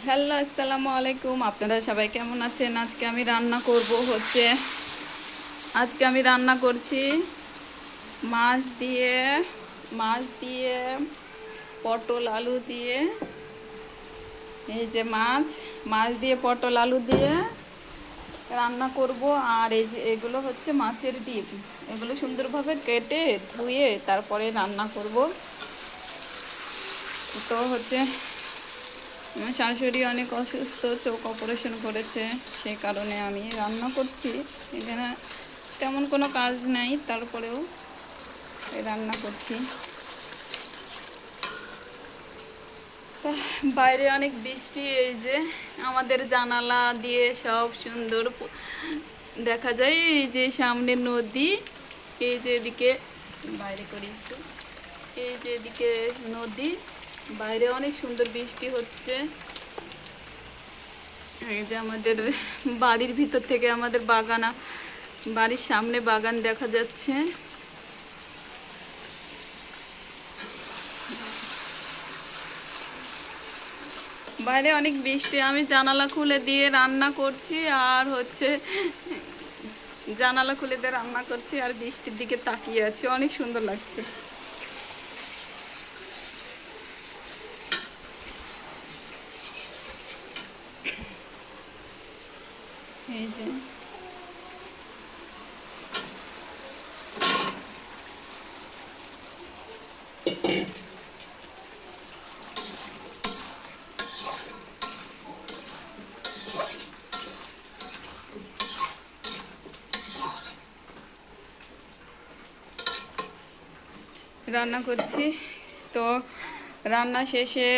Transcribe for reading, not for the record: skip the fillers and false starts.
Hello, আসসালামু আলাইকুম। আপনারা সবাই কেমন আছেন? আজকে আমি রান্না করছি মাছ দিয়ে মাছ দিয়ে পটল আলু দিয়ে। এই যে মাছ মাছ দিয়ে পটল আলু দিয়ে রান্না করব। আর এই যে এগুলো হচ্ছে মাছের ডিম। এগুলো সুন্দরভাবে কেটে ধুয়ে তারপরে রান্না করব। তো হচ্ছে আমার শাশুড়ি অনেক অসুস্থ, চোখ অপারেশন করেছে, সেই কারণে আমি রান্না করছি। এখানে তেমন কোনো কাজ নাই, তারপরেও রান্না করছি। বাইরে অনেক বৃষ্টি, এই যে আমাদের জানালা দিয়ে সব সুন্দর দেখা যায়। এই যে সামনে নদী, এই যে এদিকে বাইরে করি একটু, এই যে এদিকে নদী, বাইরে অনেক সুন্দর বৃষ্টি হচ্ছে। এই যে আমাদের বাড়ির ভিতর থেকে আমাদের বাড়ির সামনে বাগান দেখা যাচ্ছে। বাইরে অনেক বৃষ্টি, আমি জানালা খুলে দিয়ে রান্না করছি। আর হচ্ছে জানালা খুলে দিয়ে রান্না করছি আর বৃষ্টির দিকে তাকিয়ে আছি, অনেক সুন্দর লাগছে। এই যে রান্না করছি। তো রান্না শেষে